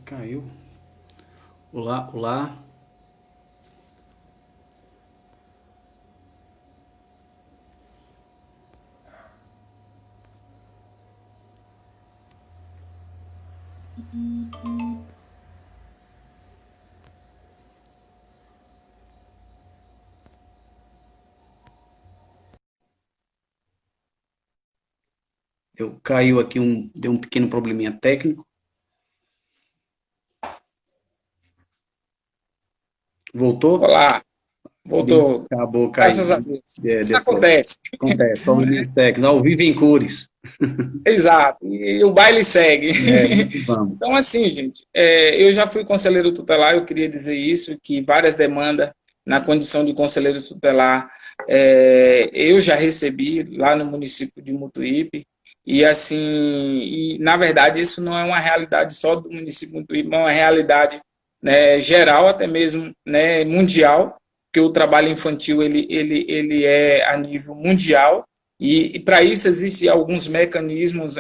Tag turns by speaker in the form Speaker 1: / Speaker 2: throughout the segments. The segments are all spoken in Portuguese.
Speaker 1: Caiu. Olá, olá. Caiu aqui deu um pequeno probleminha técnico. Voltou?
Speaker 2: Olá, voltou.
Speaker 1: Acabou
Speaker 2: Graças a
Speaker 1: caindo.
Speaker 2: Deus.
Speaker 1: Deu
Speaker 2: Isso
Speaker 1: certo.
Speaker 2: acontece.
Speaker 1: Acontece, probleminhas técnicos. Ao vivo em cores.
Speaker 2: Exato. E o baile segue.
Speaker 1: Vamos que vamos.
Speaker 2: Então, assim, gente, eu já fui conselheiro tutelar, eu queria dizer isso, que várias demandas na condição de conselheiro tutelar eu já recebi lá no município de Mutuípe. E, assim, na verdade, isso não é uma realidade só do município de Mutuípe, é uma realidade, né, geral, até mesmo, né, mundial, que o trabalho infantil ele é a nível mundial. E para isso existem alguns mecanismos,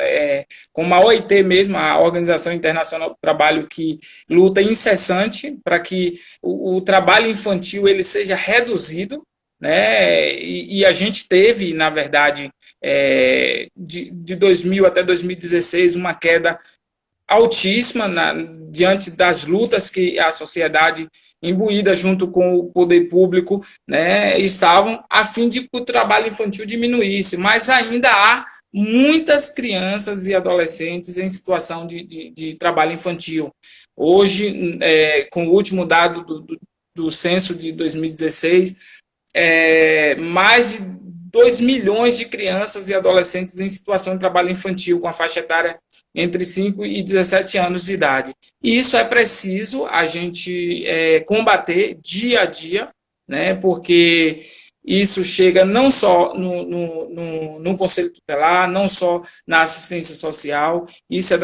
Speaker 2: como a OIT mesmo, a Organização Internacional do Trabalho, que luta incessante para que o trabalho infantil ele seja reduzido, né? E a gente teve, na verdade, de 2000 até 2016, uma queda altíssima diante das lutas que a sociedade, imbuída junto com o poder público, né, estavam a fim de que o trabalho infantil diminuísse, mas ainda há muitas crianças e adolescentes em situação de trabalho infantil. Hoje, com o último dado do censo de 2016, mais de 2 milhões de crianças e adolescentes em situação de trabalho infantil, com a faixa etária entre 5 e 17 anos de idade. E isso é preciso a gente combater dia a dia, né, porque isso chega não só no Conselho Tutelar, não só na assistência social, isso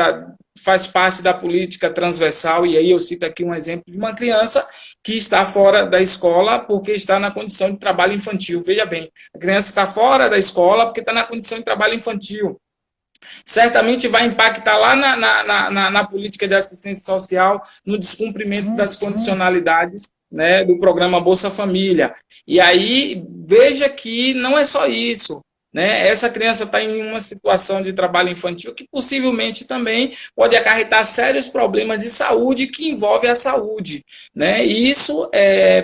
Speaker 2: faz parte da política transversal, e aí eu cito aqui um exemplo de uma criança que está fora da escola porque está na condição de trabalho infantil. Veja bem, a criança está fora da escola porque está na condição de trabalho infantil. Certamente vai impactar lá na política de assistência social, no descumprimento das condicionalidades, né, do programa Bolsa Família. E aí, veja que não é só isso. Né? Essa criança está em uma situação de trabalho infantil que possivelmente também pode acarretar sérios problemas de saúde que envolvem a saúde. Né? E isso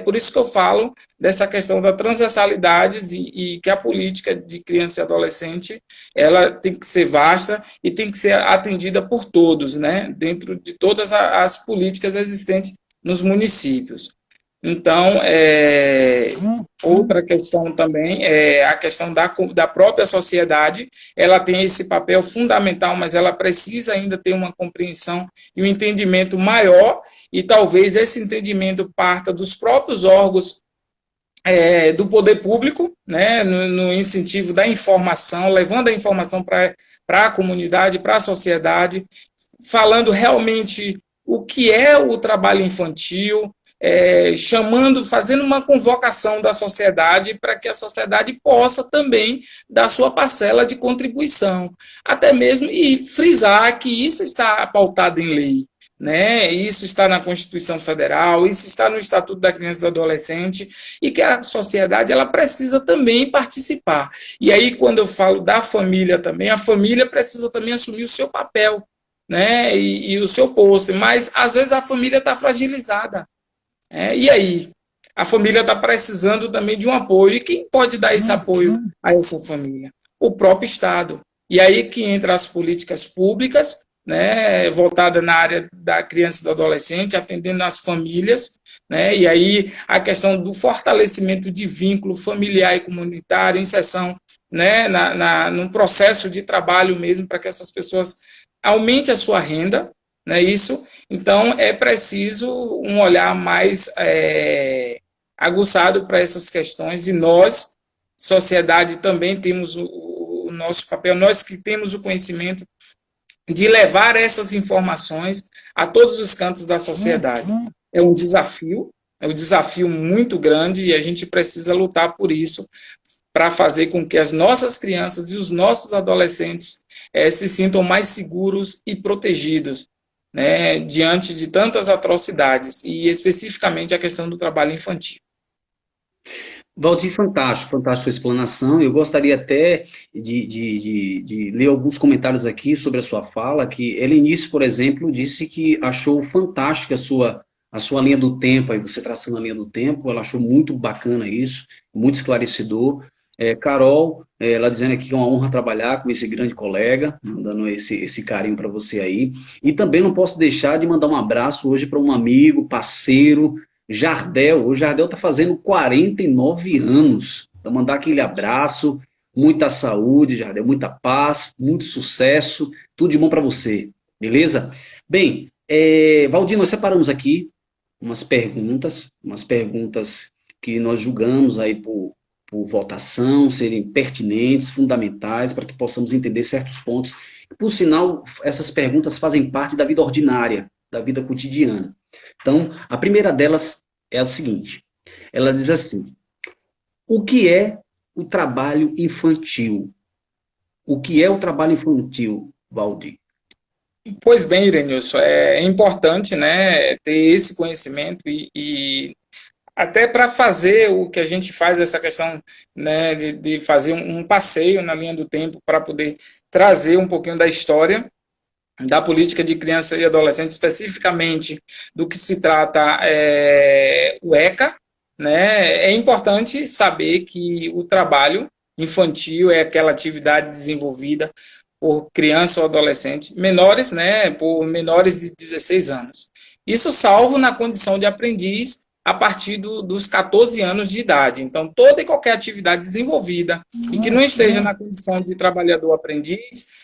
Speaker 2: por isso que eu falo dessa questão da transversalidade e que a política de criança e adolescente ela tem que ser vasta e tem que ser atendida por todos, né? Dentro de todas as políticas existentes nos municípios. Então, outra questão também é a questão da própria sociedade. Ela tem esse papel fundamental, mas ela precisa ainda ter uma compreensão e um entendimento maior, e talvez esse entendimento parta dos próprios órgãos do poder público, né, no incentivo da informação, levando a informação para a comunidade, para a sociedade, falando realmente o que é o trabalho infantil, fazendo uma convocação da sociedade para que a sociedade possa também dar sua parcela de contribuição, até mesmo e frisar que isso está pautado em lei. Né? Isso está na Constituição Federal, isso está no Estatuto da Criança e do Adolescente, e que a sociedade ela precisa também participar. E aí, quando eu falo da família também, a família precisa também assumir o seu papel, né? E o seu posto, mas às vezes a família está fragilizada. E aí? A família está precisando também de um apoio. E quem pode dar esse apoio a essa família? O próprio Estado. E aí que entra as políticas públicas, né, voltada na área da criança e do adolescente, atendendo as famílias, né, e aí a questão do fortalecimento de vínculo familiar e comunitário, inserção, né, no processo de trabalho mesmo, para que essas pessoas aumentem a sua renda, né, isso. Então, é preciso um olhar mais aguçado para essas questões, e nós, sociedade, também temos o nosso papel, nós que temos o conhecimento de levar essas informações a todos os cantos da sociedade. É um desafio muito grande, e a gente precisa lutar por isso, para fazer com que as nossas crianças e os nossos adolescentes se sintam mais seguros e protegidos. né, diante de tantas atrocidades, e especificamente a questão do trabalho infantil.
Speaker 1: Valdir, fantástico, fantástico a explanação. Eu gostaria até de ler alguns comentários aqui sobre a sua fala, que Helenice, por exemplo, disse que achou fantástica a sua linha do tempo, aí você traçando a linha do tempo, ela achou muito bacana isso, muito esclarecedor. Carol, ela dizendo aqui que é uma honra trabalhar com esse grande colega, dando esse carinho para você aí. E também não posso deixar de mandar um abraço hoje para um amigo, parceiro, Jardel. O Jardel está fazendo 49 anos. Então, mandar aquele abraço, muita saúde, Jardel, muita paz, muito sucesso, tudo de bom para você, beleza? Bem, Valdir, nós separamos aqui umas perguntas que nós julgamos aí por votação, serem pertinentes, fundamentais, para que possamos entender certos pontos. Por sinal, essas perguntas fazem parte da vida ordinária, da vida cotidiana. Então, a primeira delas é a seguinte: ela diz assim: o que é o trabalho infantil? O que é o trabalho infantil, Valdir?
Speaker 2: Pois bem, Irenilson, é importante, né, ter esse conhecimento e até para fazer o que a gente faz, essa questão, né, de fazer um passeio na linha do tempo para poder trazer um pouquinho da história da política de criança e adolescente, especificamente do que se trata o ECA, né, é importante saber que o trabalho infantil é aquela atividade desenvolvida por criança ou adolescente menores, né, por menores de 16 anos. Isso salvo na condição de aprendiz a partir dos 14 anos de idade. Então, toda e qualquer atividade desenvolvida e que não esteja na condição de trabalhador aprendiz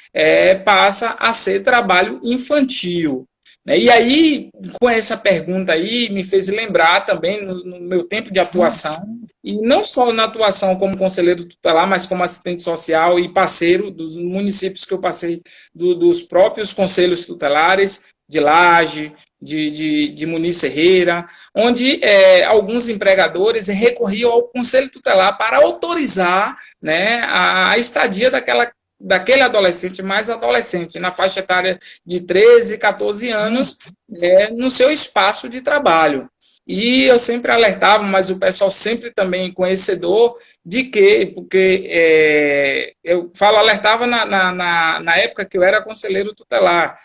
Speaker 2: passa a ser trabalho infantil. Né? E aí, com essa pergunta aí, me fez lembrar também no meu tempo de atuação, e não só na atuação como conselheiro tutelar, mas como assistente social e parceiro dos municípios que eu passei, dos próprios conselhos tutelares, de Laje, de Muniz Ferreira, onde alguns empregadores recorriam ao conselho tutelar para autorizar, né, a estadia daquele adolescente, mais adolescente, na faixa etária de 13, 14 anos, no seu espaço de trabalho. E eu sempre alertava, mas o pessoal sempre também conhecedor de que, porque eu falo, alertava na época que eu era conselheiro tutelar,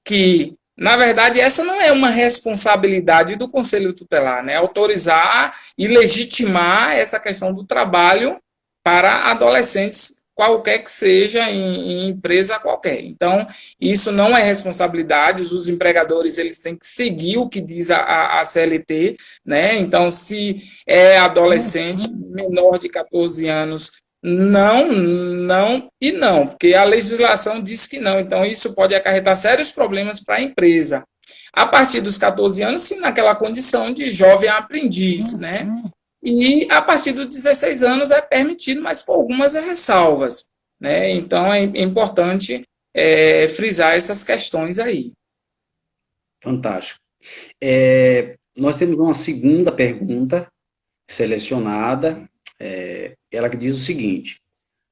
Speaker 2: que, na verdade, essa não é uma responsabilidade do Conselho Tutelar, né? Autorizar e legitimar essa questão do trabalho para adolescentes, qualquer que seja, em empresa qualquer. Então, isso não é responsabilidade, os empregadores eles têm que seguir o que diz a CLT, né? Então, se é adolescente menor de 14 anos, não, não e não, porque a legislação diz que não. Então, isso pode acarretar sérios problemas para a empresa. A partir dos 14 anos, sim, naquela condição de jovem aprendiz, né? E a partir dos 16 anos é permitido, mas com algumas ressalvas, né? Então, é importante frisar essas questões aí.
Speaker 1: Fantástico. Nós temos uma segunda pergunta selecionada, ela que diz o seguinte: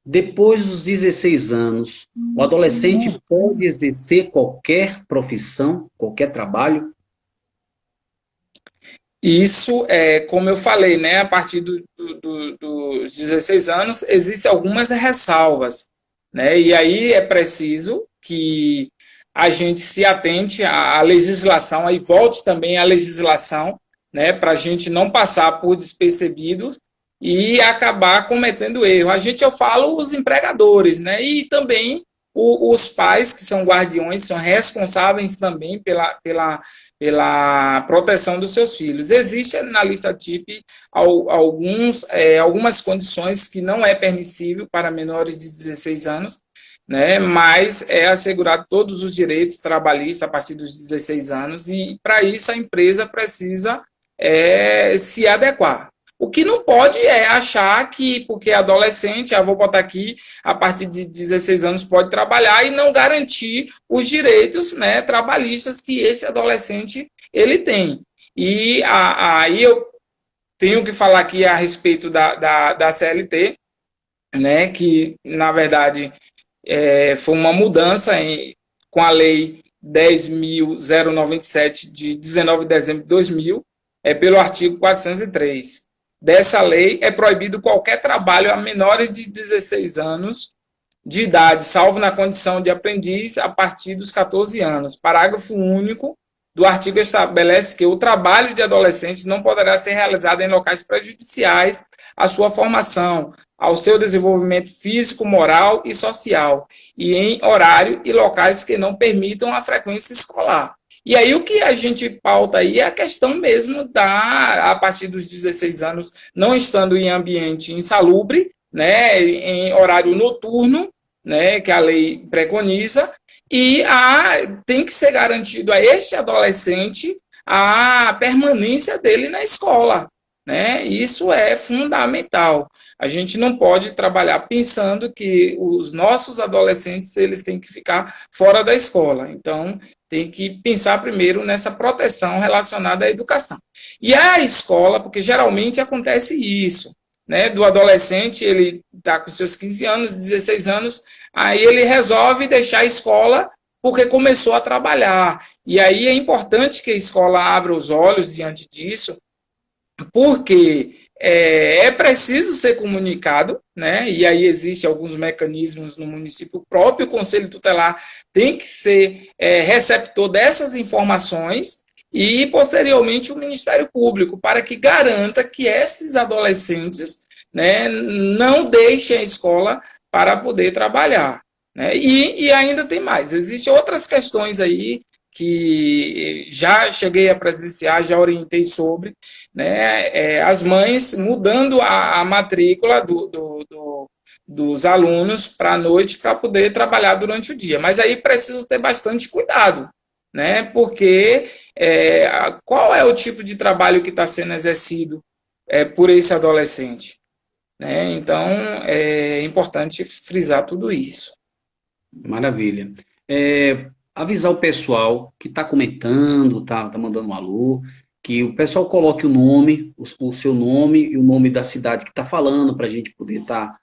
Speaker 1: depois dos 16 anos, o adolescente pode exercer qualquer profissão, qualquer trabalho?
Speaker 2: Isso, como eu falei, né, a partir dos 16 anos, existem algumas ressalvas, né, e aí é preciso que a gente se atente à legislação, aí volte também à legislação, né, para a gente não passar por despercebidos e acabar cometendo erro. Eu falo os empregadores, né, e também os pais, que são guardiões, são responsáveis também pela proteção dos seus filhos. Existe na lista TIP algumas condições que não é permissível para menores de 16 anos, né, mas é assegurado todos os direitos trabalhistas a partir dos 16 anos, e para isso a empresa precisa se adequar. O que não pode é achar que, porque é adolescente, vou botar aqui, a partir de 16 anos pode trabalhar, e não garantir os direitos, né, trabalhistas que esse adolescente ele tem. E aí eu tenho que falar aqui a respeito da CLT, né, que, na verdade, foi uma mudança com a lei 10.097 de 19 de dezembro de 2000, pelo artigo 403. Dessa lei, é proibido qualquer trabalho a menores de 16 anos de idade, salvo na condição de aprendiz a partir dos 14 anos. Parágrafo único do artigo estabelece que o trabalho de adolescentes não poderá ser realizado em locais prejudiciais à sua formação, ao seu desenvolvimento físico, moral e social, e em horário e locais que não permitam a frequência escolar. E aí o que a gente pauta aí é a questão mesmo a partir dos 16 anos, não estando em ambiente insalubre, né, em horário noturno, né, que a lei preconiza, e tem que ser garantido a este adolescente a permanência dele na escola, né? Isso é fundamental. A gente não pode trabalhar pensando que os nossos adolescentes eles têm que ficar fora da escola. Então, tem que pensar primeiro nessa proteção relacionada à educação. E a escola, porque geralmente acontece isso, né? Do adolescente, ele está com seus 15 anos, 16 anos, aí ele resolve deixar a escola porque começou a trabalhar. E aí é importante que a escola abra os olhos diante disso, porque é preciso ser comunicado, né? E aí existem alguns mecanismos no município, o próprio Conselho Tutelar tem que ser receptor dessas informações e, posteriormente, o Ministério Público, para que garanta que esses adolescentes, né, não deixem a escola para poder trabalhar, né? E ainda tem mais, existem outras questões aí que já cheguei a presenciar, já orientei sobre, né, as mães mudando a matrícula dos alunos para a noite para poder trabalhar durante o dia. Mas aí preciso ter bastante cuidado, né, porque qual é o tipo de trabalho que está sendo exercido por esse adolescente? Né? Então, é importante frisar tudo isso.
Speaker 1: Maravilha. Avisar o pessoal que está comentando, tá mandando um alô, que o pessoal coloque o nome, o seu nome e o nome da cidade que está falando, para a gente poder estar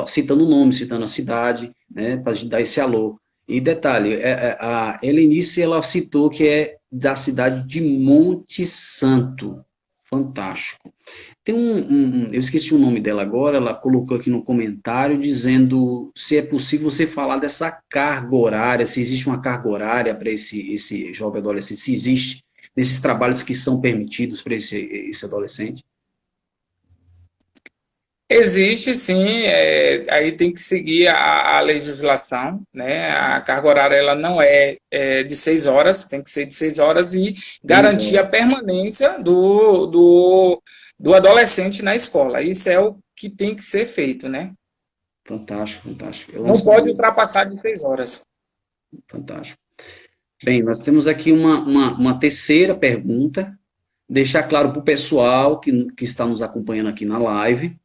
Speaker 1: citando o nome, citando a cidade, né, para a gente dar esse alô. E detalhe, a Helenice, ela citou que é da cidade de Monte Santo. Fantástico. Tem eu esqueci o nome dela agora, ela colocou aqui no comentário dizendo se é possível você falar dessa carga horária, se existe uma carga horária para esse jovem adolescente, se existe desses trabalhos que são permitidos para esse adolescente.
Speaker 2: Existe, sim, aí tem que seguir a legislação, né? A carga horária ela não de 6 horas, tem que ser de 6 horas e garantir a permanência do adolescente na escola. Isso é o que tem que ser feito, né?
Speaker 1: Fantástico, fantástico.
Speaker 2: Não pode ultrapassar de 6 horas.
Speaker 1: Fantástico. Bem, nós temos aqui uma terceira pergunta, deixar claro para o pessoal que está nos acompanhando aqui na live,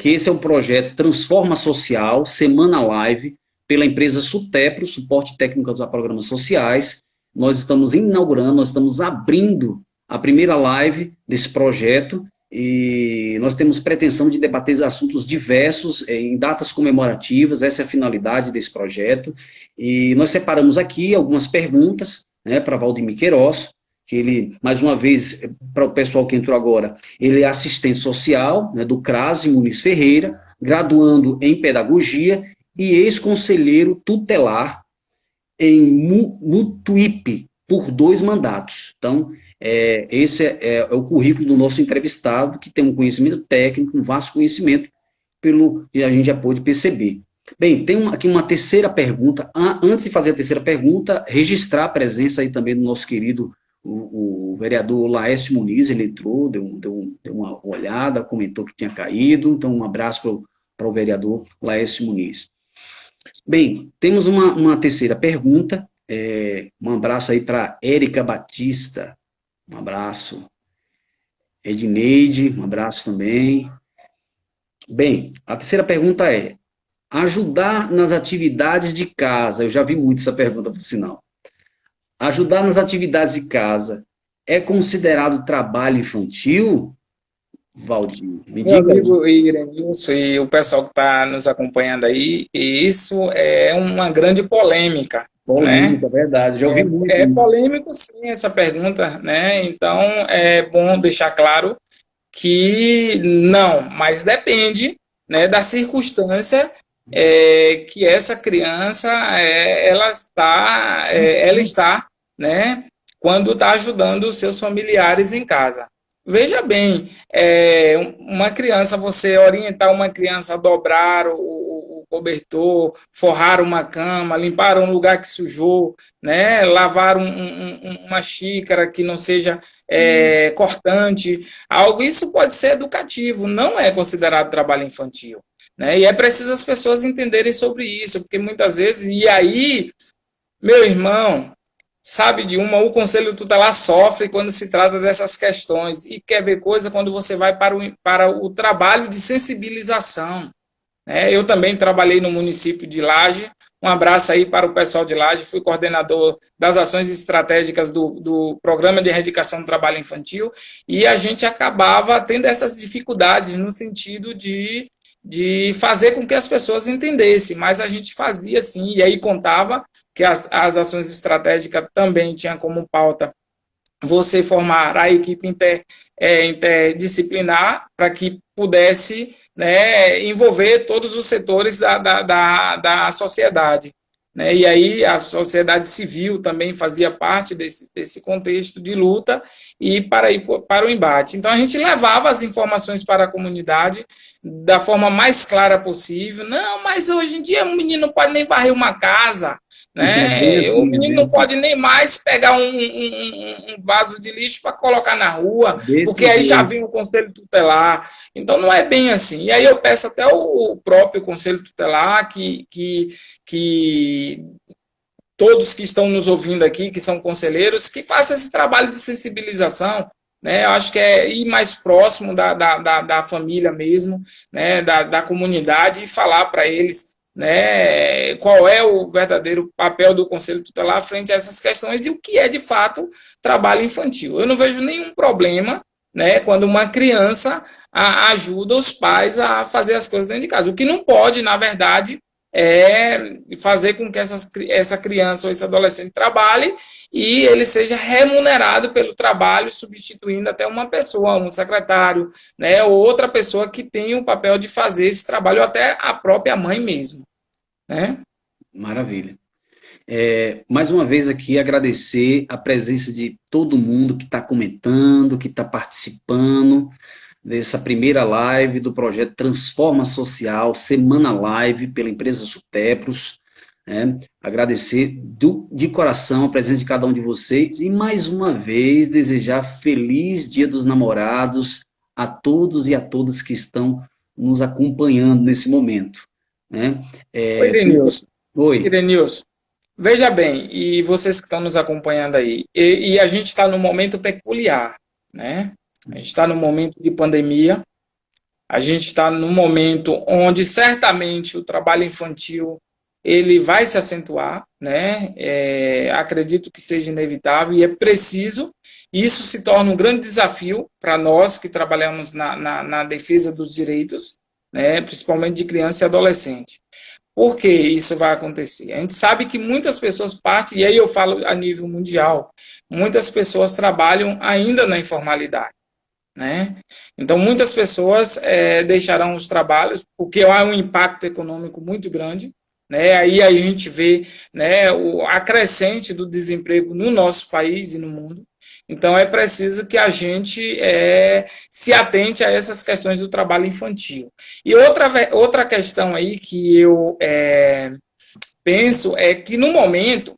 Speaker 1: que esse é um projeto Transforma Social, Semana Live, pela empresa Sutepro, Suporte Técnico aos Programas Sociais. Nós estamos inaugurando, nós estamos abrindo a primeira live desse projeto e nós temos pretensão de debater assuntos diversos em datas comemorativas, essa é a finalidade desse projeto. E nós separamos aqui algumas perguntas, né, para Valdemir Queiroz, que ele, mais uma vez, para o pessoal que entrou agora, ele é assistente social, né, do CRAS Muniz Ferreira, graduando em pedagogia e ex-conselheiro tutelar em Mutuípe por 2 mandatos. Então, esse é o currículo do nosso entrevistado, que tem um conhecimento técnico, um vasto conhecimento, pelo que a gente já pôde perceber. Bem, tem aqui uma terceira pergunta. Antes de fazer a terceira pergunta, registrar a presença aí também do nosso querido o vereador Laércio Muniz. Ele entrou, deu uma olhada, comentou que tinha caído, então um abraço para o vereador Laércio Muniz. Bem, temos uma terceira pergunta, um abraço aí para Érica Batista, um abraço. Edneide, um abraço também. Bem, a terceira pergunta é: ajudar nas atividades de casa. Eu já vi muito essa pergunta, por sinal. Ajudar nas atividades de casa é considerado trabalho infantil? Valdir, me diga.
Speaker 2: Meu amigo Irenilson e o pessoal que está nos acompanhando aí, e isso é uma grande polêmica, né?
Speaker 1: Polêmica, verdade. Já ouvi muito
Speaker 2: É
Speaker 1: isso.
Speaker 2: polêmico, sim, essa pergunta, né? Então, é bom deixar claro que não, mas depende, né, da circunstância que essa criança ela está, né, quando está ajudando os seus familiares em casa. Veja bem, uma criança, você orientar uma criança a dobrar o cobertor, forrar uma cama, limpar um lugar que sujou, né, lavar uma xícara que não seja cortante, algo, isso pode ser educativo, não é considerado trabalho infantil. Né? E é preciso as pessoas entenderem sobre isso, porque muitas vezes, e aí, meu irmão, sabe de uma, o Conselho Tutelar sofre quando se trata dessas questões, e quer ver coisa quando você vai para o trabalho de sensibilização. Né? Eu também trabalhei no município de Laje, um abraço aí para o pessoal de Laje, fui coordenador das ações estratégicas do Programa de Erradicação do Trabalho Infantil, e a gente acabava tendo essas dificuldades no sentido de fazer com que as pessoas entendessem, mas a gente fazia sim, e aí contava que as ações estratégicas também tinham como pauta você formar a equipe interdisciplinar para que pudesse, né, envolver todos os setores da sociedade. Né? E aí a sociedade civil também fazia parte desse contexto de luta e para ir para o embate. Então a gente levava as informações para a comunidade da forma mais clara possível. Não, mas hoje em dia o menino não pode nem varrer uma casa,
Speaker 1: É bem
Speaker 2: né? O
Speaker 1: assim, é
Speaker 2: menino
Speaker 1: bem
Speaker 2: não
Speaker 1: assim.
Speaker 2: pode nem mais pegar um vaso de lixo para colocar na rua, porque
Speaker 1: Desse
Speaker 2: aí já
Speaker 1: jeito.
Speaker 2: vem o conselho tutelar. Então não é bem assim. E aí eu peço até o próprio conselho tutelar que todos que estão nos ouvindo aqui, que são conselheiros, que façam esse trabalho de sensibilização. Né? Eu acho que é ir mais próximo da família mesmo, né? Da comunidade, e falar para eles, né, qual é o verdadeiro papel do Conselho Tutelar frente a essas questões e o que é, de fato, trabalho infantil. Eu não vejo nenhum problema, né, quando uma criança ajuda os pais a fazer as coisas dentro de casa. O que não pode, na verdade, é fazer com que essa criança ou esse adolescente trabalhe e ele seja remunerado pelo trabalho, substituindo até uma pessoa, um secretário, né, ou outra pessoa que tem o papel de fazer esse trabalho, ou até a própria mãe mesmo. Né?
Speaker 1: Maravilha. Mais uma vez aqui agradecer a presença de todo mundo que está comentando, que está participando dessa primeira live do projeto Transforma Social, Semana Live pela empresa Sutepros. Né? Agradecer de coração a presença de cada um de vocês e mais uma vez desejar feliz Dia dos Namorados a todos e a todas que estão nos acompanhando nesse momento. Né?
Speaker 2: Oi, Irenilson.
Speaker 1: Oi.
Speaker 2: Irenilson, veja bem, e vocês que estão nos acompanhando aí, e a gente está num momento peculiar, né? A gente está num momento de pandemia, a gente está num momento onde certamente o trabalho infantil ele vai se acentuar, né? Acredito que seja inevitável e é preciso. Isso se torna um grande desafio para nós que trabalhamos na defesa dos direitos, né? Principalmente de criança e adolescente. Por que isso vai acontecer? A gente sabe que muitas pessoas partem, e aí eu falo a nível mundial, muitas pessoas trabalham ainda na informalidade. Né? Então, muitas pessoas deixarão os trabalhos, porque há um impacto econômico muito grande. Né? Aí a gente vê, né, a crescente do desemprego no nosso país e no mundo. Então, é preciso que a gente se atente a essas questões do trabalho infantil. E outra questão aí que eu penso é que, no momento,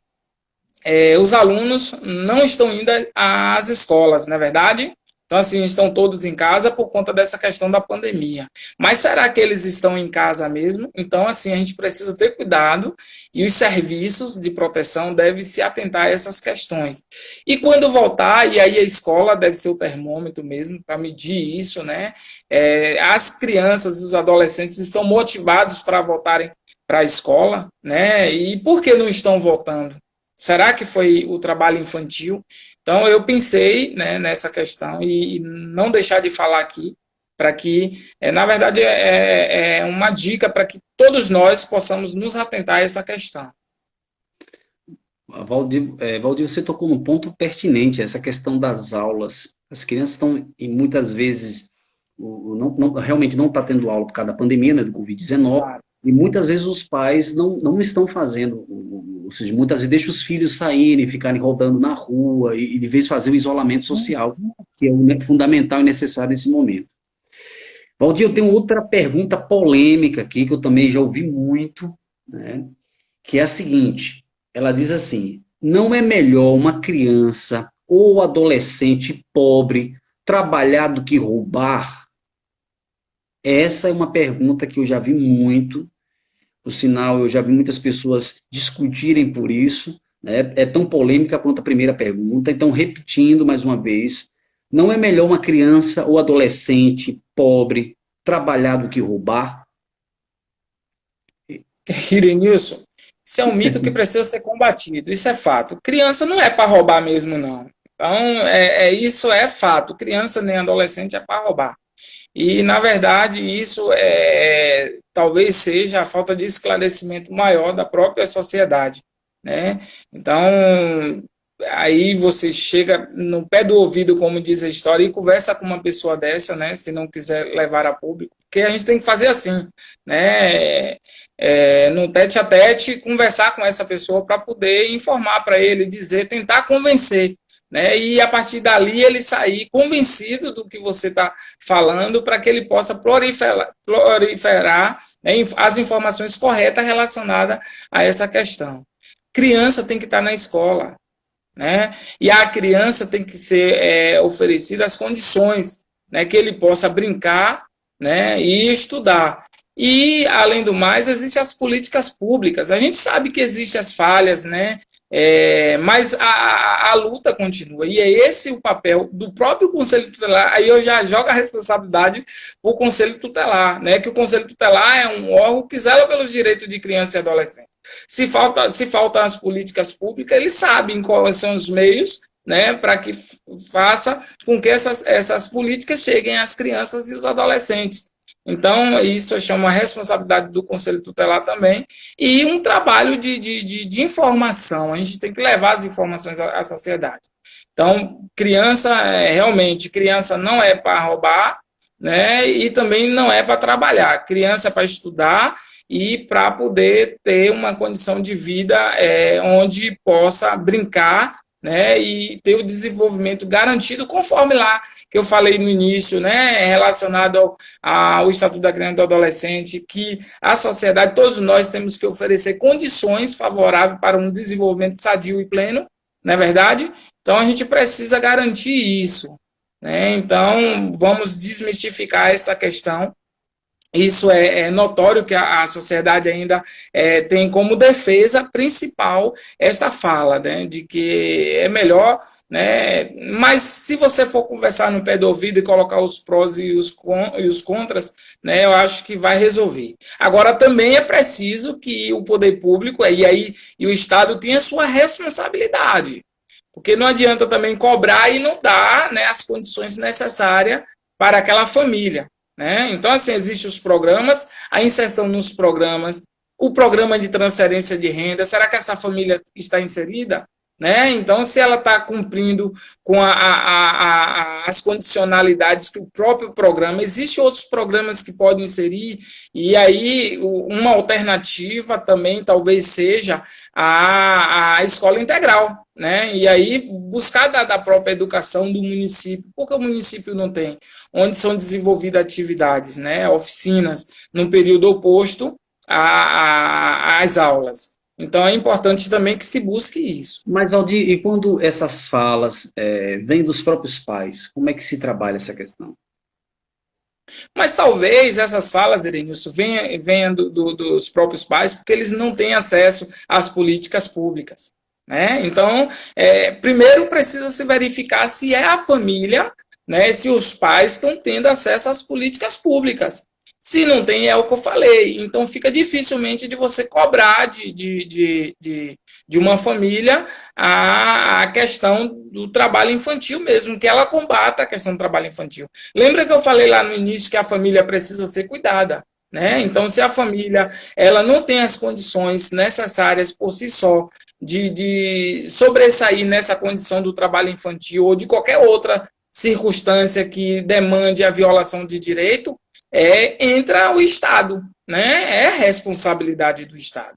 Speaker 2: os alunos não estão indo às escolas, não é verdade? Então, assim, estão todos em casa por conta dessa questão da pandemia. Mas será que eles estão em casa mesmo? Então, assim, a gente precisa ter cuidado e os serviços de proteção devem se atentar a essas questões. E quando voltar, e aí a escola deve ser o termômetro mesmo para medir isso, né? As crianças e os adolescentes estão motivados para voltarem para a escola, né? E por que não estão voltando? Será que foi o trabalho infantil? Então, eu pensei, né, nessa questão e não deixar de falar aqui, para que, na verdade, é uma dica para que todos nós possamos nos atentar a essa questão.
Speaker 1: Valdir, você tocou num ponto pertinente, essa questão das aulas. As crianças estão, e muitas vezes, realmente não está tendo aula por causa da pandemia, né, do Covid-19,
Speaker 2: Sabe?
Speaker 1: e muitas vezes os pais não estão fazendo, ou seja, muitas vezes deixam os filhos saírem, ficarem rodando na rua, e de vez fazer o isolamento social, que é fundamental e necessário nesse momento. Valdir, eu tenho outra pergunta polêmica aqui, que eu também já ouvi muito, né, que é a seguinte, ela diz assim, não é melhor uma criança ou adolescente pobre trabalhar do que roubar? Essa é uma pergunta que eu já vi muito, por sinal, eu já vi muitas pessoas discutirem por isso, né? É tão polêmica quanto a primeira pergunta, então, repetindo mais uma vez, não é melhor uma criança ou adolescente pobre trabalhar do que roubar?
Speaker 2: Irenilson, isso é um mito que precisa ser combatido, isso é fato. Criança não é para roubar mesmo, não. Então, isso é fato. Criança nem adolescente é para roubar. E, na verdade, isso talvez seja a falta de esclarecimento maior da própria sociedade, né? Então, aí você chega no pé do ouvido, como diz a história, e conversa com uma pessoa dessa, né? Se não quiser levar a público, porque a gente tem que fazer assim, né? No tete a tete, conversar com essa pessoa para poder informar para ele, dizer, tentar convencer, né? E a partir dali ele sair convencido do que você está falando para que ele possa proliferar, né, as informações corretas relacionadas a essa questão. Criança tem que estar na escola, né? E a criança tem que ser oferecida as condições, né, que ele possa brincar, né, e estudar. E, além do mais, existem as políticas públicas. A gente sabe que existem as falhas, né? Mas a luta continua. E é esse o papel do próprio Conselho Tutelar. Aí eu já jogo a responsabilidade para o Conselho Tutelar, né? Que o Conselho Tutelar é um órgão que zela pelos direitos de criança e adolescente. Se faltam as políticas públicas, eles sabem quais são os meios, né, para que faça com que essas políticas cheguem às crianças e os adolescentes. Então, isso chama a responsabilidade do Conselho Tutelar também, e um trabalho de informação. A gente tem que levar as informações à sociedade. Então, realmente, criança não é para roubar, né, e também não é para trabalhar. Criança é para estudar e para poder ter uma condição de vida onde possa brincar, né, e ter o desenvolvimento garantido conforme lá que eu falei no início, né, relacionado ao Estatuto da Criança e do Adolescente, que a sociedade, todos nós temos que oferecer condições favoráveis para um desenvolvimento sadio e pleno, não é verdade? Então, a gente precisa garantir isso, né? Então, vamos desmistificar essa questão. Isso é notório que a sociedade ainda tem como defesa principal esta fala, né, de que é melhor, né, mas se você for conversar no pé do ouvido e colocar os prós e os contras, né, eu acho que vai resolver. Agora, também é preciso que o poder público e o Estado tenha sua responsabilidade, porque não adianta também cobrar e não dar, né, as condições necessárias para aquela família. Né? Então, assim, existem os programas, a inserção nos programas, o programa de transferência de renda, será que essa família está inserida? Né? Então, se ela está cumprindo com as condicionalidades que o próprio programa, existem outros programas que podem inserir, e aí uma alternativa também talvez seja a escola integral, né? E aí buscar da própria educação do município, porque o município não tem, onde são desenvolvidas atividades, né? Oficinas, num período oposto às aulas. Então, é importante também que se busque isso.
Speaker 1: Mas, Valdir, e quando essas falas vêm dos próprios pais, como é que se trabalha essa questão?
Speaker 2: Mas talvez essas falas, Erenilson, venham dos próprios pais, porque eles não têm acesso às políticas públicas. Né? Então, primeiro precisa se verificar se é a família, né, se os pais estão tendo acesso às políticas públicas. Se não tem, é o que eu falei. Então, fica dificilmente de você cobrar de uma família a questão do trabalho infantil mesmo, que ela combata a questão do trabalho infantil. Lembra que eu falei lá no início que a família precisa ser cuidada, né? Então, se a família ela não tem as condições necessárias por si só de sobressair nessa condição do trabalho infantil ou de qualquer outra circunstância que demande a violação de direito, entra o Estado, né? É responsabilidade do Estado.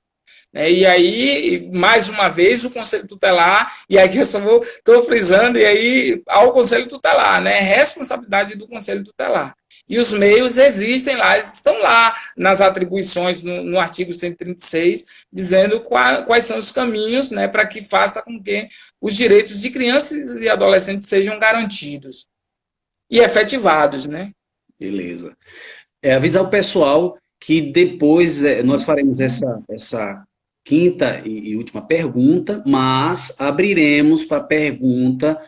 Speaker 2: E aí, mais uma vez, o Conselho Tutelar, e aqui eu só estou frisando, e aí ao Conselho Tutelar, né? Responsabilidade do Conselho Tutelar. E os meios existem lá, estão lá nas atribuições, no artigo 136, dizendo quais são os caminhos, né, para que faça com que os direitos de crianças e adolescentes sejam garantidos e efetivados, né?
Speaker 1: Beleza. Avisar o pessoal que depois nós faremos essa quinta e última pergunta, mas abriremos para pergunta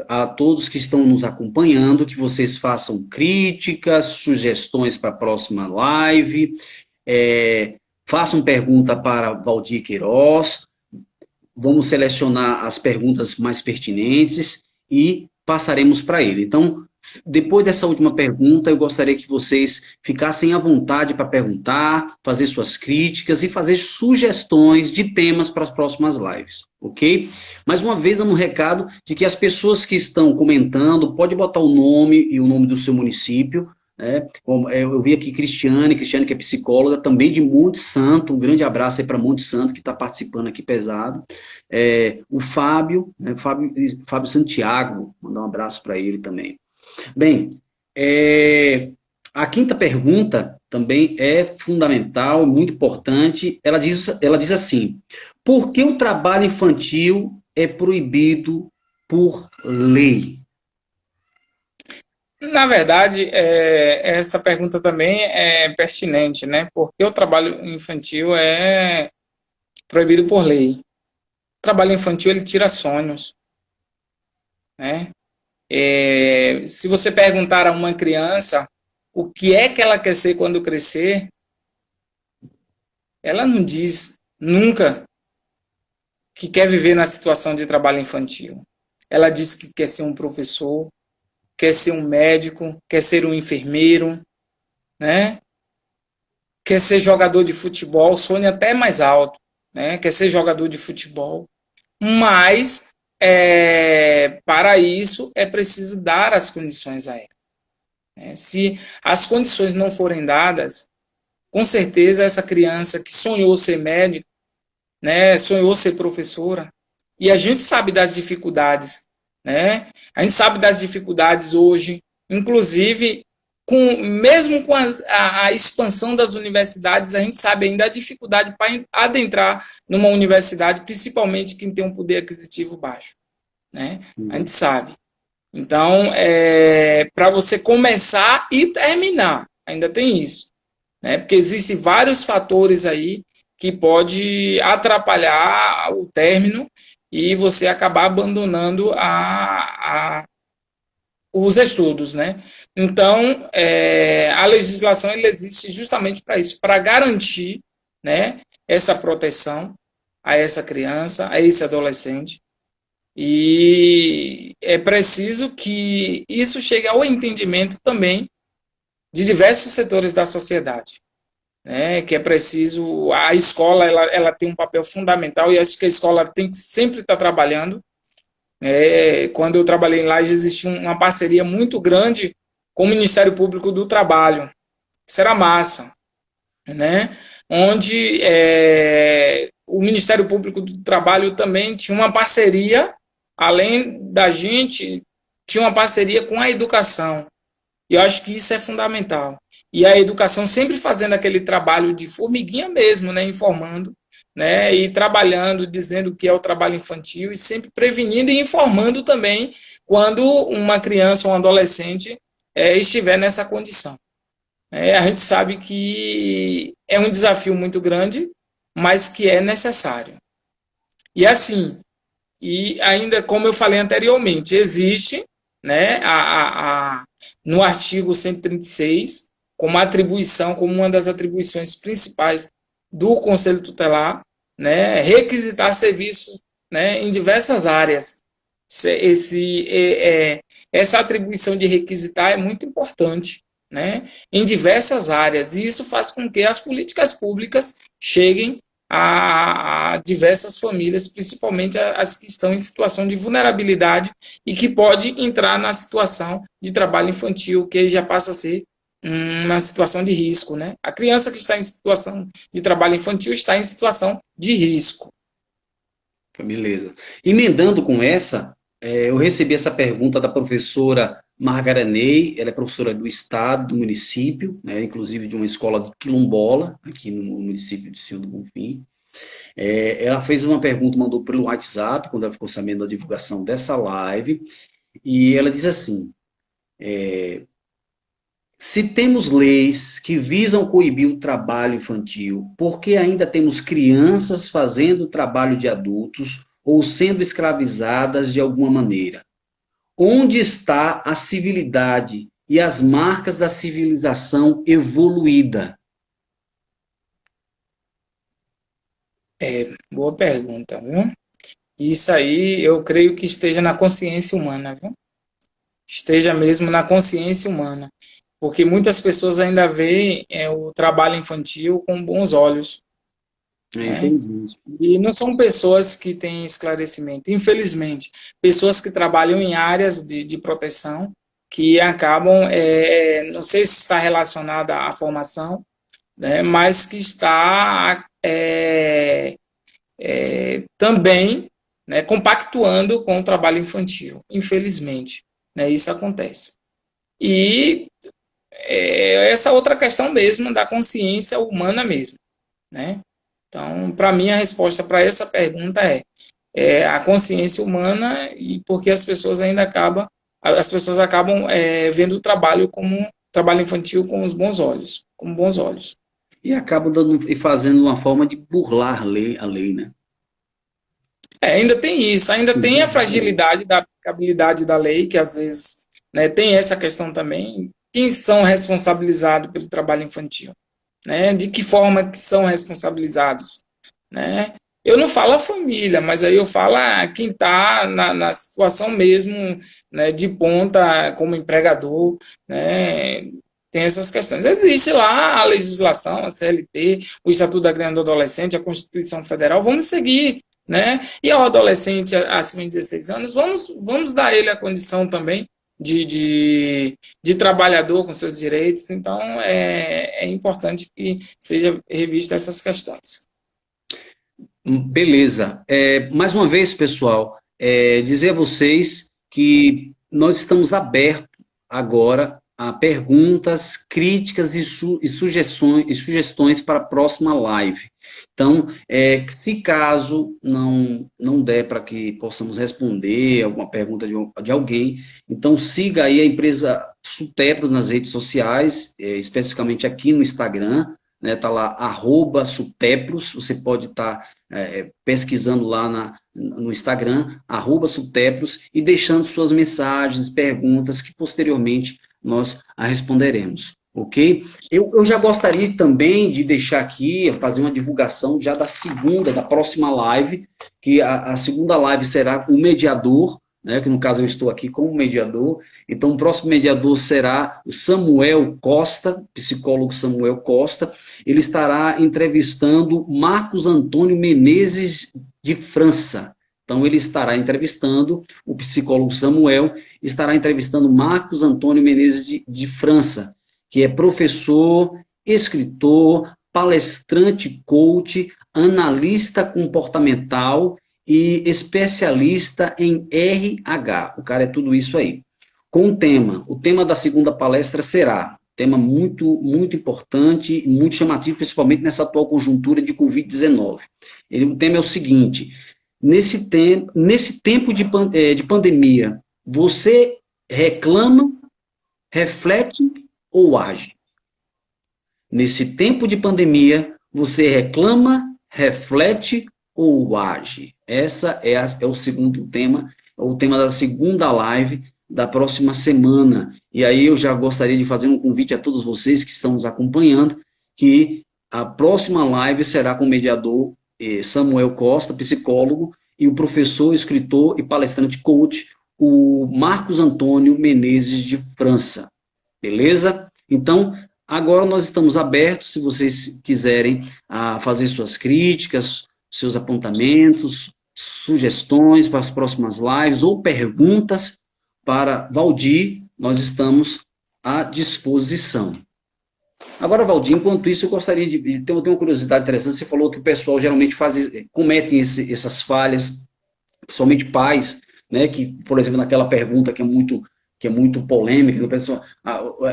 Speaker 1: a todos que estão nos acompanhando, que vocês façam críticas, sugestões para a próxima live, façam pergunta para Valdir Queiroz, vamos selecionar as perguntas mais pertinentes e passaremos para ele. Então, depois dessa última pergunta, eu gostaria que vocês ficassem à vontade para perguntar, fazer suas críticas e fazer sugestões de temas para as próximas lives, ok? Mais uma vez, dando um recado de que as pessoas que estão comentando, pode botar o nome e o nome do seu município, né? Eu vi aqui Cristiane que é psicóloga, também de Monte Santo, um grande abraço aí para Monte Santo, que está participando aqui pesado. O Fábio, né? Fábio Santiago, mandar um abraço para ele também. Bem, a quinta pergunta também é fundamental, muito importante. Ela diz assim: por que o trabalho infantil é proibido por lei?
Speaker 2: Na verdade, essa pergunta também é pertinente, né? Porque o trabalho infantil é proibido por lei. O trabalho infantil, ele tira sonhos, né? Se você perguntar a uma criança o que é que ela quer ser quando crescer, ela não diz nunca que quer viver na situação de trabalho infantil. Ela diz que quer ser um professor, quer ser um médico, quer ser um enfermeiro, né? Quer ser jogador de futebol, sonha até mais alto, né? Quer ser jogador de futebol. Mas, para isso, é preciso dar as condições a ela. Se as condições não forem dadas, com certeza essa criança que sonhou ser médico, né, sonhou ser professora, e a gente sabe das dificuldades, né? A gente sabe das dificuldades hoje, inclusive, mesmo com a expansão das universidades, a gente sabe ainda a dificuldade para adentrar numa universidade, principalmente quem tem um poder aquisitivo baixo, né? A gente sabe. Então, para você começar e terminar, ainda tem isso, né? Porque existem vários fatores aí que pode atrapalhar o término e você acabar abandonando os estudos, né? Então, a legislação ela existe justamente para isso, para garantir, né, essa proteção a essa criança, a esse adolescente. E é preciso que isso chegue ao entendimento também de diversos setores da sociedade, né? Que é preciso, a escola ela tem um papel fundamental e acho que a escola tem que sempre estar trabalhando. Quando eu trabalhei lá, existia uma parceria muito grande com o Ministério Público do Trabalho. Isso era massa, né? Onde o Ministério Público do Trabalho também tinha uma parceria, além da gente, tinha uma parceria com a educação. E eu acho que isso é fundamental. E a educação sempre fazendo aquele trabalho de formiguinha mesmo, né? Informando, né, e trabalhando, dizendo que é o trabalho infantil e sempre prevenindo e informando também quando uma criança ou um adolescente estiver nessa condição. A gente sabe que é um desafio muito grande, mas que é necessário. E assim, e ainda como eu falei anteriormente, existe, né, no artigo 136, como atribuição, como uma das atribuições principais do Conselho Tutelar, né, requisitar serviços, né, em diversas áreas. Essa atribuição de requisitar é muito importante, né, em diversas áreas, e isso faz com que as políticas públicas cheguem a diversas famílias, principalmente as que estão em situação de vulnerabilidade e que pode entrar na situação de trabalho infantil, que já passa a ser uma situação de risco, né? A criança que está em situação de trabalho infantil está em situação de risco.
Speaker 1: Beleza. Emendando com essa, eu recebi essa pergunta da professora Margareth Ney, ela é professora do estado, do município, né, inclusive de uma escola de quilombola, aqui no município de Senhor do Bonfim. Ela fez uma pergunta, mandou pelo WhatsApp, quando ela ficou sabendo da divulgação dessa live, e ela diz assim, se temos leis que visam coibir o trabalho infantil, por que ainda temos crianças fazendo trabalho de adultos ou sendo escravizadas de alguma maneira? Onde está a civilidade e as marcas da civilização evoluída?
Speaker 2: Boa pergunta, viu? Isso aí eu creio que esteja na consciência humana, viu? Esteja mesmo na consciência humana, porque muitas pessoas ainda veem o trabalho infantil com bons olhos, né?
Speaker 1: Entendi.
Speaker 2: E não são pessoas que têm esclarecimento, infelizmente, pessoas que trabalham em áreas de proteção, que acabam, não sei se está relacionada à formação, né, mas que está também, né, compactuando com o trabalho infantil, infelizmente, né, isso acontece. E essa outra questão mesmo da consciência humana mesmo, né? Então, para mim, a resposta para essa pergunta é a consciência humana, e porque as pessoas acabam vendo o trabalho como trabalho infantil com os bons olhos, com bons olhos.
Speaker 1: E acaba dando, e fazendo uma forma de burlar a lei, né?
Speaker 2: Ainda tem isso, ainda tem a fragilidade da aplicabilidade da lei, que às vezes, né, tem essa questão também. Quem são responsabilizados pelo trabalho infantil? Né? De que forma que são responsabilizados? Né? Eu não falo a família, mas aí eu falo quem está na situação mesmo, né, de ponta como empregador, né? Tem essas questões. Existe lá a legislação, a CLT, o Estatuto da Criança e do Adolescente, a Constituição Federal, vamos seguir, né? E ao adolescente acima de 16 anos, vamos dar a ele a condição também de trabalhador com seus direitos. Então, é importante que seja revista essas questões.
Speaker 1: Beleza. Mais uma vez, pessoal, dizer a vocês que nós estamos abertos agora a perguntas, críticas e sugestões para a próxima live. Então, se caso não der para que possamos responder alguma pergunta de alguém, então siga aí a empresa Sutepros nas redes sociais, especificamente aqui no Instagram, né, tá lá, @Sutepros, você pode estar pesquisando lá no Instagram, @Sutepros, e deixando suas mensagens, perguntas, que posteriormente nós a responderemos, ok? Eu já gostaria também de deixar aqui, fazer uma divulgação já da próxima live, que a segunda live será o mediador, né, que no caso eu estou aqui como mediador. Então o próximo mediador será o Samuel Costa, psicólogo Samuel Costa. Ele estará entrevistando Marcos Antônio Menezes de França. Então ele estará entrevistando o psicólogo Samuel, estará entrevistando Marcos Antônio Menezes de França, que é professor, escritor, palestrante, coach, analista comportamental e especialista em RH. O cara é tudo isso aí. Com o tema da segunda palestra será tema muito, muito importante, muito chamativo, principalmente nessa atual conjuntura de Covid-19. O tema é o seguinte: nesse tempo de pandemia, você reclama, reflete ou age? Nesse tempo de pandemia, você reclama, reflete ou age? Essa é o segundo tema, o tema da segunda live da próxima semana. E aí eu já gostaria de fazer um convite a todos vocês que estão nos acompanhando, que a próxima live será com o mediador Samuel Costa, psicólogo, e o professor, escritor e palestrante coach, o Marcos Antônio Menezes de França. Beleza? Então, Agora nós estamos abertos, se vocês quiserem, a fazer suas críticas, seus apontamentos, sugestões para as próximas lives ou perguntas para Valdir, nós estamos à disposição. Agora, Valdir, enquanto isso, eu gostaria de ter uma curiosidade interessante. Você falou que o pessoal geralmente comete essas falhas, principalmente pais, né, que, por exemplo, naquela pergunta que é muito polêmica, do pessoal,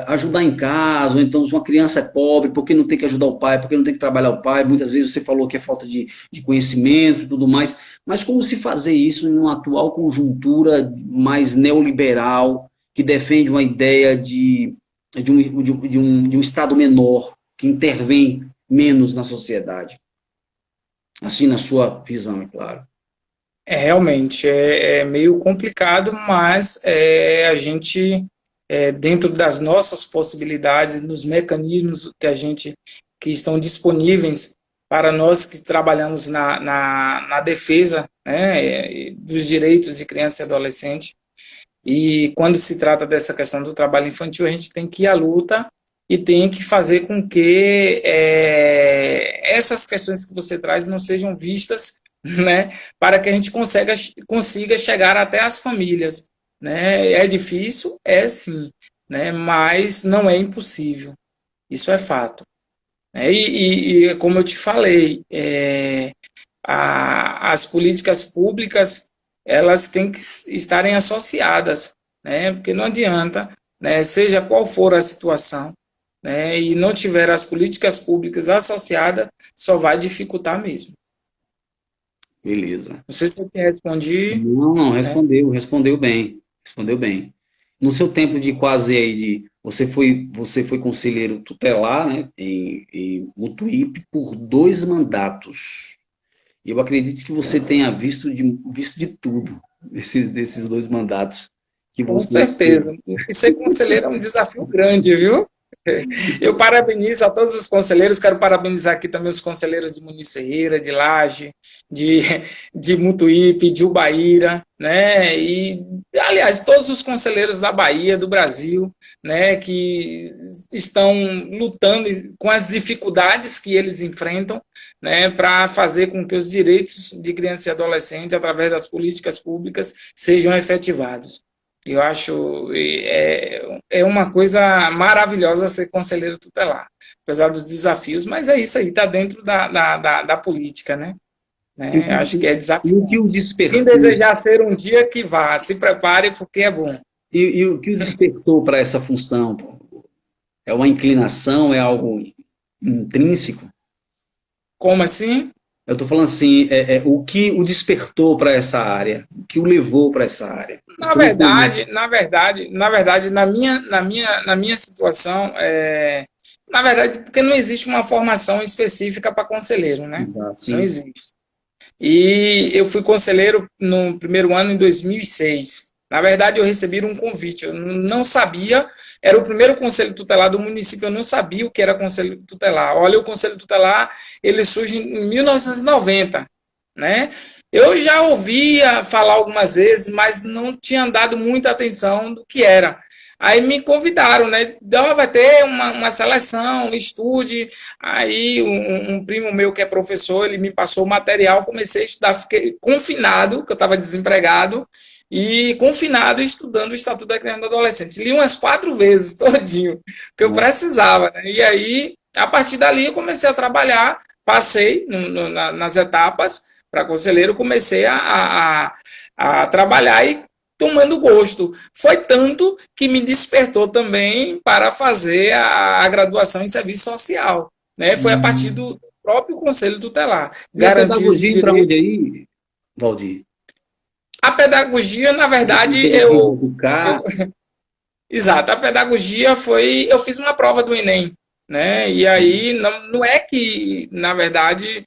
Speaker 1: ajudar em casa, ou então se uma criança é pobre, por que não tem que ajudar o pai, por que não tem que trabalhar o pai? Muitas vezes você falou que é falta de conhecimento e tudo mais, mas como se fazer isso em uma atual conjuntura mais neoliberal, que defende uma ideia de um Estado menor, que intervém menos na sociedade? Assim, na sua visão, é claro.
Speaker 2: Realmente é meio complicado, mas a gente, dentro das nossas possibilidades, nos mecanismos que estão disponíveis para nós que trabalhamos na defesa, né, dos direitos de criança e adolescente, e quando se trata dessa questão do trabalho infantil, a gente tem que ir à luta e tem que fazer com que essas questões que você traz não sejam vistas, né, para que a gente consiga chegar até as famílias, né? É difícil, sim, né, mas não é impossível, isso é fato. E como eu te falei, as políticas públicas, elas têm que estarem associadas, né, porque não adianta, né, seja qual for a situação, né, e não tiver as políticas públicas associadas, só vai dificultar mesmo.
Speaker 1: Beleza.
Speaker 2: Não sei se eu te respondi.
Speaker 1: Não,
Speaker 2: Né?
Speaker 1: respondeu bem, respondeu bem. No seu tempo de quase aí, você foi conselheiro tutelar, né, em Mutuípe por 2 mandatos. E eu acredito que você tenha visto de tudo desses 2 mandatos que
Speaker 2: Com
Speaker 1: você teve.
Speaker 2: certeza. E ser conselheiro é um desafio grande, viu? Eu parabenizo a todos os conselheiros, quero parabenizar aqui também os conselheiros de Muniz Ferreira, de Laje, de, de Mutuípe, de Ubaíra, né? E, aliás, todos os conselheiros da Bahia, do Brasil, né? Que estão lutando com as dificuldades que eles enfrentam, né? Para fazer com que os direitos de criança e adolescente, através das políticas públicas, sejam efetivados. Eu acho uma coisa maravilhosa ser conselheiro tutelar, apesar dos desafios, mas é isso aí, está dentro da política, né? Acho que é
Speaker 1: E o que o
Speaker 2: desafiante. Quem
Speaker 1: despertou,
Speaker 2: desejar ser um dia que vá, se prepare porque é bom.
Speaker 1: e o que o despertou para essa função? É uma inclinação, é algo intrínseco?
Speaker 2: Como assim?
Speaker 1: Eu estou falando assim, o que o despertou para essa área, o que o levou para essa área.
Speaker 2: Na verdade, na minha situação, na verdade, porque não existe uma formação específica para conselheiro, né?
Speaker 1: Exato,
Speaker 2: Não
Speaker 1: sim.
Speaker 2: existe. E eu fui conselheiro no primeiro ano, em 2006. Na verdade, eu recebi um convite. Eu não sabia, era o primeiro conselho tutelar do município, eu não sabia o que era conselho tutelar. Olha, o conselho tutelar, ele surge em 1990, né? Eu já ouvia falar algumas vezes, mas não tinha dado muita atenção do que era. Aí me convidaram, né? Então, vai ter uma seleção, estude. Aí um primo meu que é professor, ele me passou o material, comecei a estudar, fiquei confinado, que eu estava desempregado, e confinado estudando o Estatuto da Criança e do Adolescente. Li umas 4 vezes, todinho, que eu precisava, né? E aí, a partir dali, eu comecei a trabalhar, passei nas etapas para conselheiro, comecei a trabalhar e tomando gosto. Foi tanto que me despertou também para fazer a graduação em serviço social. Né? Foi a partir do próprio Conselho Tutelar.
Speaker 1: E a
Speaker 2: Garantir os
Speaker 1: pedagogia entra onde
Speaker 2: direitos.
Speaker 1: aí, Valdir?
Speaker 2: A pedagogia, na verdade,
Speaker 1: Educar.
Speaker 2: exato, a pedagogia foi. Eu fiz uma prova do Enem. Né? E aí, não é que, na verdade,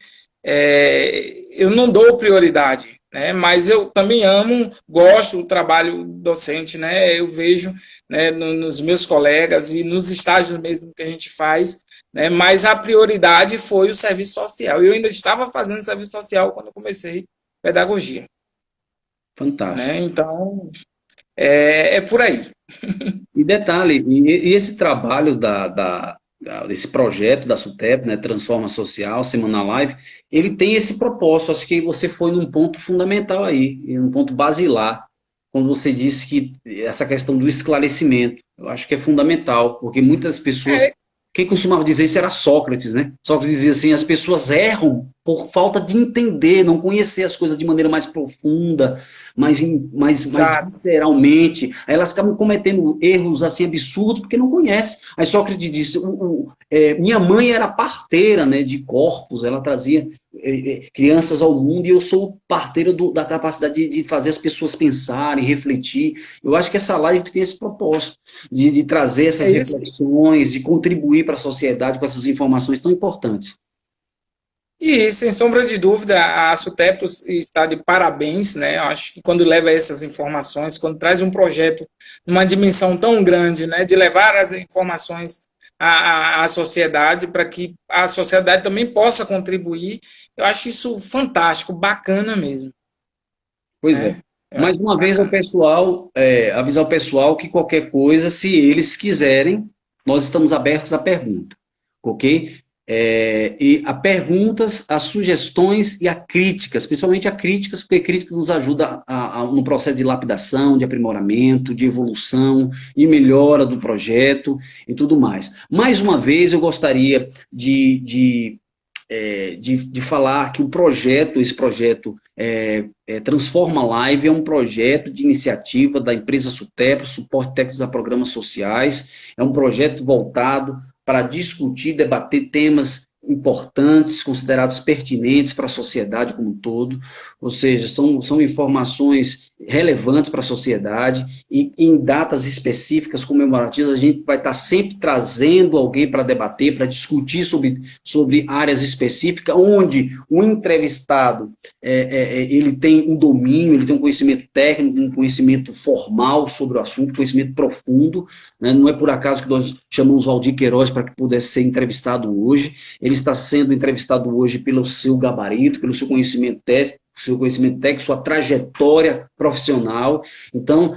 Speaker 2: eu não dou prioridade, né? Mas eu também gosto do trabalho docente, né? Eu vejo, né, nos meus colegas e nos estágios mesmo que a gente faz, né? Mas a prioridade foi o serviço social. Eu ainda estava fazendo serviço social quando eu comecei pedagogia.
Speaker 1: Fantástico.
Speaker 2: Né? Então, é por aí.
Speaker 1: E detalhe, e esse trabalho desse projeto da SUTEP, né, Transforma Social, Semana Live, ele tem esse propósito. Acho que você foi num ponto fundamental aí, num ponto basilar, quando você disse que essa questão do esclarecimento, eu acho que é fundamental, porque muitas pessoas,
Speaker 2: É,
Speaker 1: quem costumava dizer isso era Sócrates, né? Sócrates dizia assim, as pessoas erram por falta de entender, não conhecer as coisas de maneira mais profunda, mais
Speaker 2: exato.
Speaker 1: visceralmente. Aí elas acabam cometendo erros assim absurdos porque não conhecem. Aí Sócrates disse, minha mãe era parteira, né, de corpos, ela trazia crianças ao mundo e eu sou parteira da capacidade de fazer as pessoas pensarem, refletir. Eu acho que essa live tem esse propósito de trazer
Speaker 2: É
Speaker 1: essas
Speaker 2: isso.
Speaker 1: reflexões, de contribuir para a sociedade com essas informações tão importantes.
Speaker 2: E, sem sombra de dúvida, a SUTEPRO está de parabéns, né? Eu acho que quando leva essas informações, quando traz um projeto numa dimensão tão grande, né, de levar as informações à sociedade, para que a sociedade também possa contribuir, eu acho isso fantástico, bacana mesmo,
Speaker 1: Pois é.
Speaker 2: né? Eu acho
Speaker 1: Mais uma vez, ao
Speaker 2: bacana.
Speaker 1: pessoal, avisar o pessoal que qualquer coisa, se eles quiserem, nós estamos abertos à pergunta, ok? E a perguntas, a sugestões e a críticas, principalmente a críticas, porque críticas nos ajuda no processo de lapidação, de aprimoramento, de evolução e melhora do projeto e tudo mais. Mais uma vez, eu gostaria de falar que esse projeto Transforma Live é um projeto de iniciativa da empresa SUTEP, Suporte Técnico a Programas Sociais, é um projeto voltado para discutir, debater temas importantes, considerados pertinentes para a sociedade como um todo, ou seja, são informações relevantes para a sociedade e em datas específicas, comemorativas, a gente vai estar sempre trazendo alguém para debater, para discutir sobre áreas específicas, onde o entrevistado ele tem um domínio, ele tem um conhecimento técnico, um conhecimento formal sobre o assunto, conhecimento profundo, né? Não é por acaso que nós chamamos Valdir Queiroz para que pudesse ser entrevistado hoje, ele está sendo entrevistado hoje pelo seu gabarito, pelo seu conhecimento técnico, sua trajetória profissional. Então,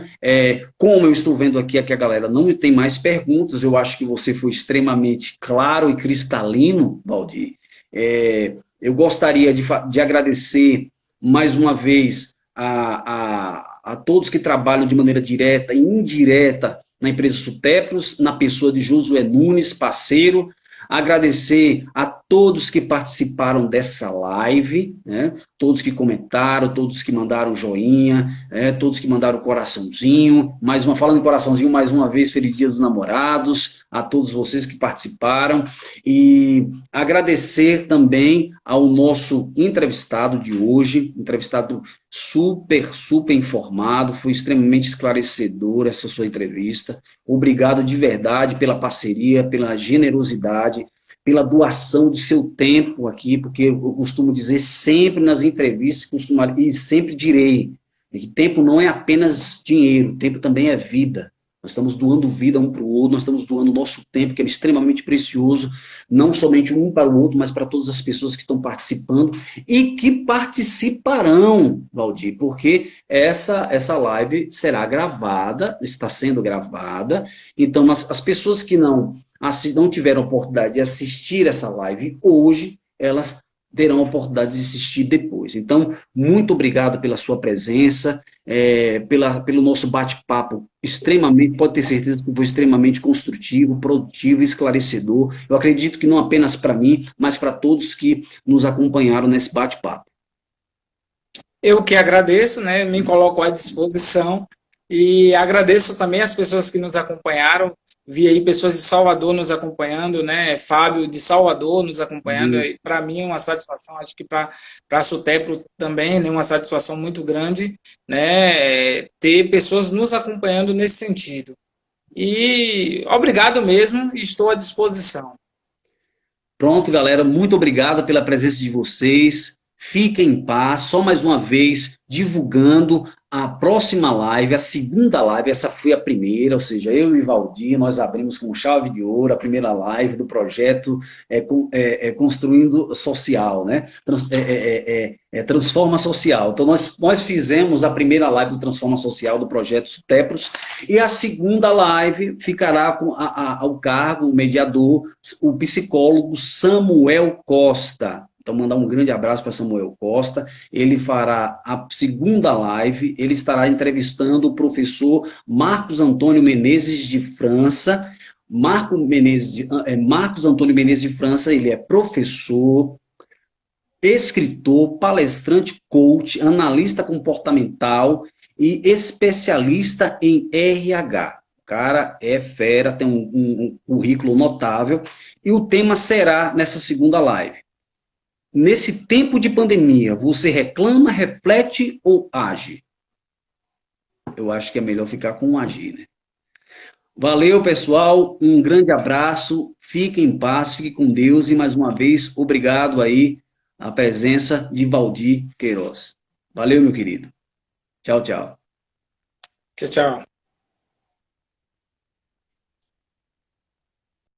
Speaker 1: como eu estou vendo aqui que a galera não tem mais perguntas, eu acho que você foi extremamente claro e cristalino, Valdir. Eu gostaria de agradecer mais uma vez a todos que trabalham de maneira direta e indireta na empresa Sutepros, na pessoa de Josué Nunes, parceiro, agradecer a todos que participaram dessa live, né? Todos que comentaram, todos que mandaram joinha, todos que mandaram coraçãozinho, falando em coraçãozinho, mais uma vez, Feliz Dia dos Namorados, a todos vocês que participaram, e agradecer também ao nosso entrevistado de hoje, entrevistado super informado, foi extremamente esclarecedor essa sua entrevista. Obrigado de verdade pela parceria, pela generosidade, pela doação de seu tempo aqui, porque eu costumo dizer sempre nas entrevistas, e sempre direi, que tempo não é apenas dinheiro, tempo também é vida. Nós estamos doando vida um para o outro, nós estamos doando o nosso tempo, que é extremamente precioso, não somente um para o outro, mas para todas as pessoas que estão participando e que participarão, Valdir, porque essa live será gravada, está sendo gravada, então as pessoas que não tiveram a oportunidade de assistir essa live hoje, elas terão a oportunidade de assistir depois. Então, muito obrigado pela sua presença, pelo nosso bate-papo extremamente, pode ter certeza que foi extremamente construtivo, produtivo, esclarecedor. Eu acredito que não apenas para mim, mas para todos que nos acompanharam nesse bate-papo.
Speaker 2: Eu que agradeço, né? Me coloco à disposição e agradeço também as pessoas que nos acompanharam. Vi aí pessoas de Salvador nos acompanhando, né? Fábio de Salvador nos acompanhando.
Speaker 1: Isso.
Speaker 2: Para mim é uma satisfação, acho que para a Sutepro também, né? Uma satisfação muito grande, né? Ter pessoas nos acompanhando nesse sentido. E obrigado mesmo, estou à disposição.
Speaker 1: Pronto, galera, muito obrigado pela presença de vocês. Fiquem em paz, só mais uma vez divulgando a próxima live, a segunda live, essa foi a primeira, ou seja, eu e Valdir, nós abrimos com chave de ouro a primeira live do projeto Construindo Social, né? Transforma Social. Então, nós fizemos a primeira live do Transforma Social do projeto Sutepros, e a segunda live ficará com ao cargo, o mediador, o psicólogo Samuel Costa. Então, mandar um grande abraço para Samuel Costa. Ele fará a segunda live, ele estará entrevistando o professor Marcos Antônio Menezes de França. Marcos Antônio Menezes de França, ele é professor, escritor, palestrante, coach, analista comportamental e especialista em RH. O cara é fera, tem um currículo notável, e o tema será nessa segunda live. Nesse tempo de pandemia, você reclama, reflete ou age? Eu acho que é melhor ficar com o agir, né? Valeu, pessoal. Um grande abraço. Fiquem em paz, fiquem com Deus. E, mais uma vez, obrigado aí a presença de Valdir Queiroz. Valeu, meu querido. Tchau, tchau.
Speaker 2: Tchau, tchau.